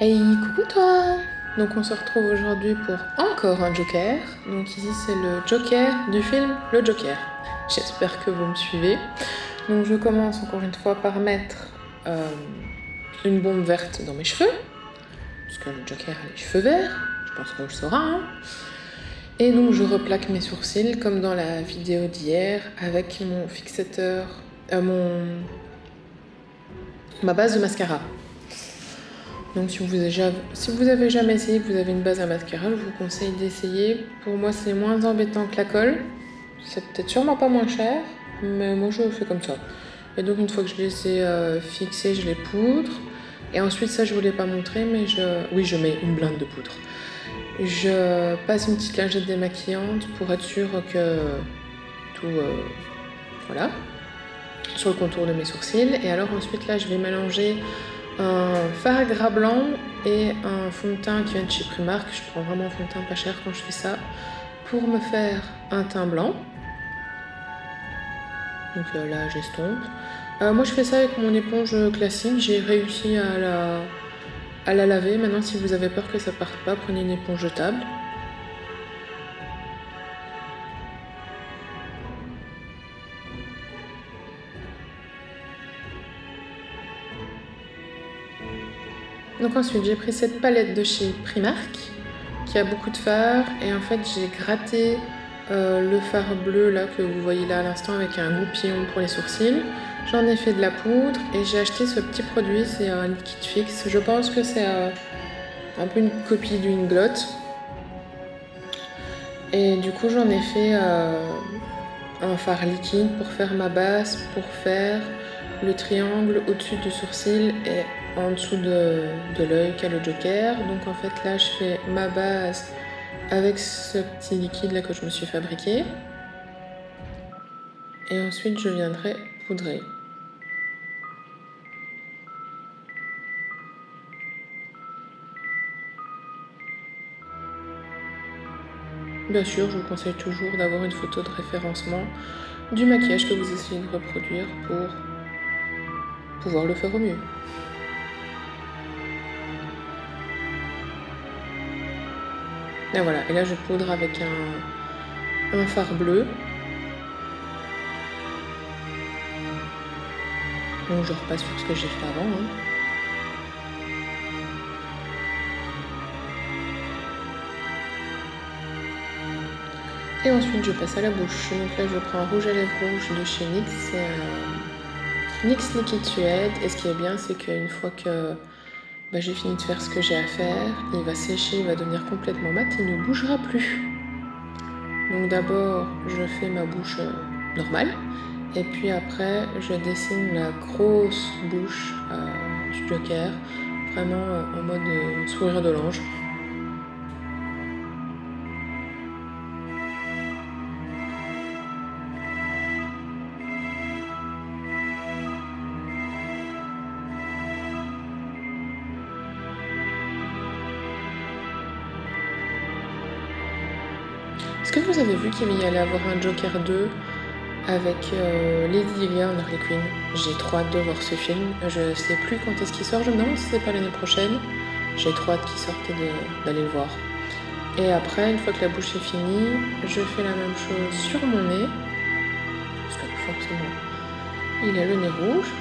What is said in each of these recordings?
Hey, coucou toi! Donc on se retrouve aujourd'hui pour encore un Joker. Donc ici c'est le Joker du film Le Joker. J'espère que vous me suivez. Donc je commence encore une fois par mettre une bombe verte dans mes cheveux. Parce que le Joker a les cheveux verts, je pense qu'on le saura. Hein. Et donc je replaque mes sourcils comme dans la vidéo d'hier avec mon fixateur, ma base de mascara. Donc si vous avez jamais essayé, que vous avez une base à mascara, je vous conseille d'essayer. Pour moi c'est moins embêtant que la colle. C'est peut-être sûrement pas moins cher, mais moi je fais comme ça. Et donc une fois que je les ai fixés, je les poudre. Et ensuite ça je voulais pas montrer, mais je mets une blinde de poudre. Je passe une petite lingette démaquillante pour être sûre que tout, voilà, sur le contour de mes sourcils. Et alors ensuite là je vais mélanger un fard à gras blanc et un fond de teint qui vient de chez Primark. Je prends vraiment un fond de teint pas cher quand je fais ça pour me faire un teint blanc. Donc là j'estompe. Moi je fais ça avec mon éponge classique, j'ai réussi à la laver. Maintenant si vous avez peur que ça parte pas, prenez une éponge jetable. Donc ensuite j'ai pris cette palette de chez Primark qui a beaucoup de fard et en fait j'ai gratté le fard bleu là que vous voyez là à l'instant avec un goupillon pour les sourcils. J'en ai fait de la poudre et j'ai acheté ce petit produit, c'est un liquide fixe. Je pense que c'est un peu une copie d'une glotte. Et du coup j'en ai fait un fard liquide pour faire ma base, pour faire le triangle au-dessus du sourcil et en dessous de l'œil qu'a le Joker. Donc en fait là je fais ma base avec ce petit liquide là que je me suis fabriqué. Et ensuite je viendrai poudrer. Bien sûr, je vous conseille toujours d'avoir une photo de référencement du maquillage que vous essayez de reproduire pour pouvoir le faire au mieux. Et voilà, et là je poudre avec un fard bleu. Donc je repasse sur ce que j'ai fait avant. Hein. Et ensuite je passe à la bouche. Donc là je prends un rouge à lèvres rouge de chez NYX. C'est un NYX Liquid Suède. Et ce qui est bien c'est qu'une fois que j'ai fini de faire ce que j'ai à faire, il va sécher, il va devenir complètement mat, il ne bougera plus. Donc d'abord je fais ma bouche normale. Et puis après je dessine la grosse bouche du Joker. Vraiment en mode sourire de l'ange. Est-ce que vous avez vu qu'il y allait avoir un Joker 2 avec Lady Gaga en Harley Quinn? J'ai trop hâte de voir ce film. Je sais plus quand est-ce qu'il sort, je me demande si c'est pas l'année prochaine. J'ai trop hâte qu'il sorte et d'aller le voir. Et après, une fois que la bouche est finie, je fais la même chose sur mon nez. Parce que forcément, il a le nez rouge.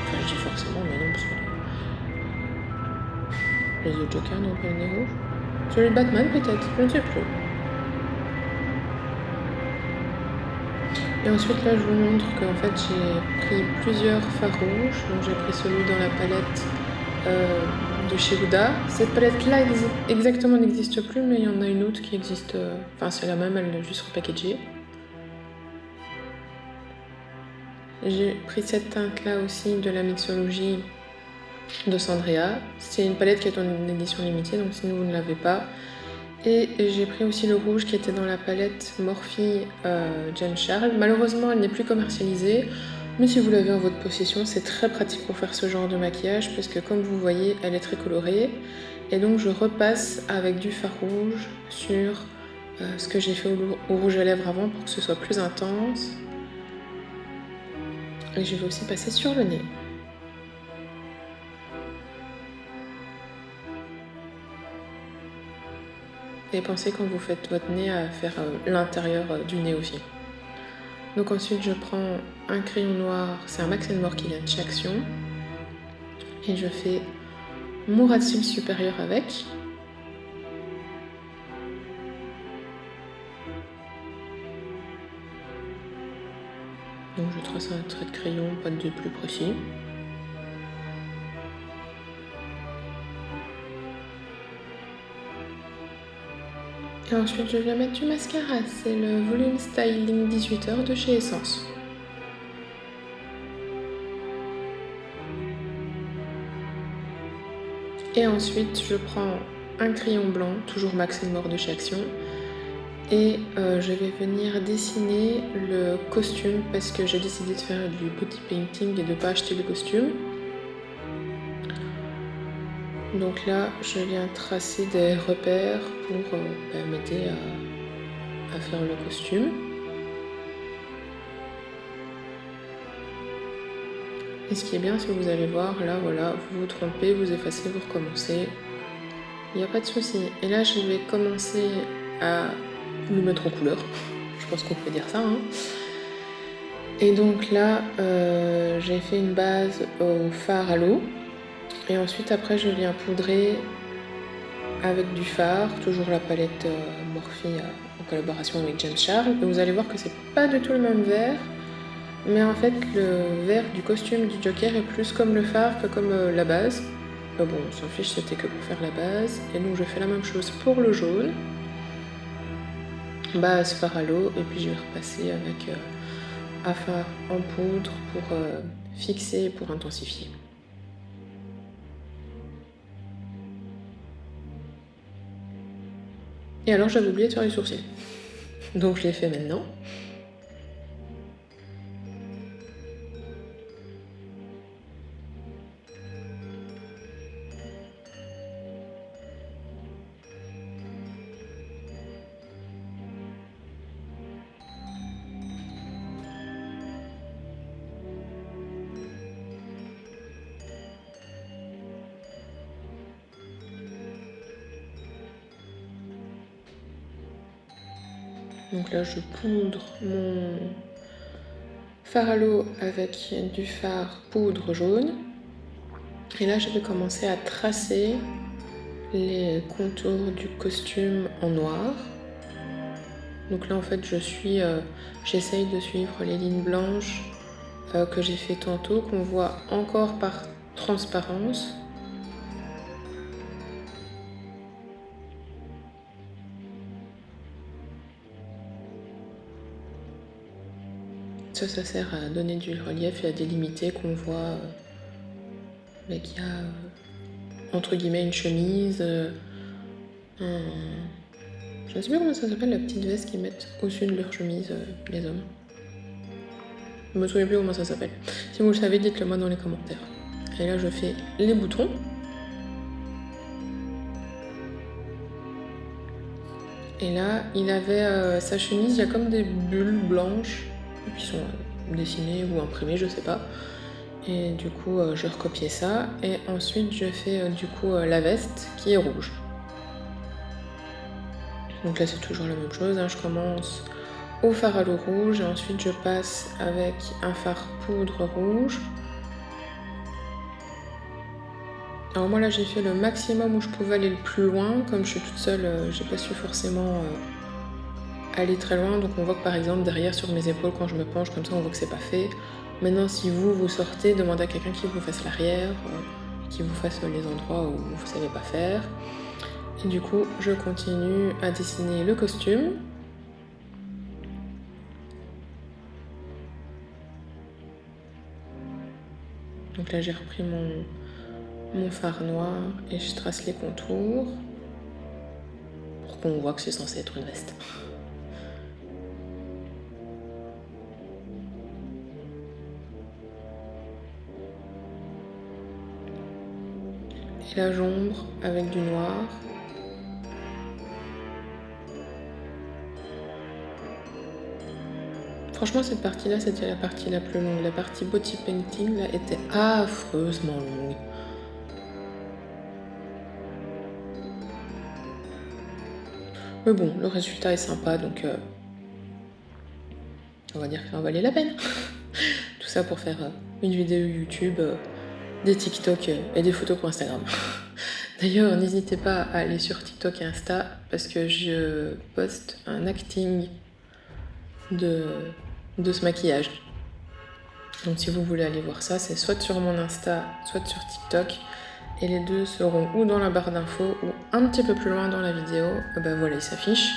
Enfin, je dis forcément, mais non, parce que les autres Jokers n'ont pas le nez rouge. Celui de Batman peut-être, je ne sais plus. Et ensuite là je vous montre qu'en fait j'ai pris plusieurs fards rouges. Donc j'ai pris celui dans la palette de chez Huda. Cette palette là exactement n'existe plus, mais il y en a une autre qui existe. Enfin c'est la même, elle est juste repackagée. J'ai pris cette teinte là aussi de la mixologie de Sandrea. C'est une palette qui est en édition limitée, donc si vous ne l'avez pas. Et j'ai pris aussi le rouge qui était dans la palette Morphe Jeanne Charles. Malheureusement, elle n'est plus commercialisée, mais si vous l'avez en votre possession, c'est très pratique pour faire ce genre de maquillage, parce que comme vous voyez, elle est très colorée. Et donc je repasse avec du fard rouge sur ce que j'ai fait au rouge à lèvres avant pour que ce soit plus intense. Et je vais aussi passer sur le nez. Et pensez quand vous faites votre nez à faire l'intérieur du nez aussi. Donc ensuite je prends un crayon noir, c'est un Max More qui vient de chez Action. Et je fais mon ras de cils supérieur avec. Donc je trace un trait de crayon, pas de plus précis. Et ensuite je viens mettre du mascara, c'est le Volume Styling 18h de chez Essence. Et ensuite je prends un crayon blanc, toujours Max More de chez Action. Et je vais venir dessiner le costume parce que j'ai décidé de faire du body painting et de ne pas acheter le costume. Donc là, je viens tracer des repères pour m'aider à faire le costume. Et ce qui est bien, c'est que vous allez voir, là, voilà, vous vous trompez, vous effacez, vous recommencez. Il n'y a pas de souci. Et là, je vais commencer à le mettre en couleur. Je pense qu'on peut dire ça. Hein. Et donc là, j'ai fait une base au fard à l'eau. Et ensuite, après, je viens poudrer avec du fard, toujours la palette Morphe en collaboration avec James Charles. Et vous allez voir que c'est pas du tout le même vert. Mais en fait, le vert du costume du Joker est plus comme le fard que comme la base. Bon, on s'en fiche, c'était que pour faire la base. Et donc, je fais la même chose pour le jaune. Base fard à l'eau. Et puis, je vais repasser avec un fard en poudre pour fixer et pour intensifier. Et alors, j'avais oublié de faire les sourcils. Donc, je les fais maintenant. Donc là, je poudre mon fard à l'eau avec du fard poudre jaune. Et là, je vais commencer à tracer les contours du costume en noir. Donc là, en fait, j'essaye de suivre les lignes blanches que j'ai fait tantôt, qu'on voit encore par transparence. Ça sert à donner du relief et à délimiter qu'on voit qu'il y a entre guillemets une chemise, je ne sais plus comment ça s'appelle, la petite veste qu'ils mettent au-dessus de leur chemise, les hommes. Je me souviens plus comment ça s'appelle. Si vous le savez, dites-le moi dans les commentaires. Et là, je fais les boutons. Et là, il avait sa chemise, il y a comme des bulles blanches qui sont dessinées ou imprimées, je sais pas. Et du coup, je recopiais ça. Et ensuite, je fais du coup la veste qui est rouge. Donc là, c'est toujours la même chose. Hein. Je commence au fard à l'eau rouge et ensuite je passe avec un fard poudre rouge. Alors moi là, j'ai fait le maximum où je pouvais aller le plus loin. Comme je suis toute seule, j'ai pas su forcément aller très loin. Donc on voit que par exemple derrière sur mes épaules, quand je me penche comme ça, on voit que c'est pas fait. Maintenant, si vous sortez, demandez à quelqu'un qui vous fasse l'arrière, qui vous fasse les endroits où vous savez pas faire. Et du coup, je continue à dessiner le costume. Donc là, j'ai repris mon fard noir et je trace les contours pour qu'on voit que c'est censé être une veste. Et là, j'ombre avec du noir. Franchement, cette partie-là, c'était la partie la plus longue. La partie body painting, là, était affreusement longue. Mais bon, le résultat est sympa, donc on va dire que ça en valait la peine. Tout ça pour faire une vidéo YouTube, des TikTok et des photos pour Instagram. D'ailleurs, n'hésitez pas à aller sur TikTok et Insta parce que je poste un acting de ce maquillage. Donc si vous voulez aller voir ça, c'est soit sur mon Insta, soit sur TikTok. Et les deux seront ou dans la barre d'infos ou un petit peu plus loin dans la vidéo. Ben voilà, ils s'affichent.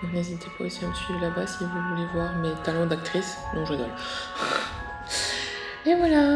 Donc n'hésitez pas aussi à me suivre là-bas si vous voulez voir mes talents d'actrice. Non, je rigole. Et voilà.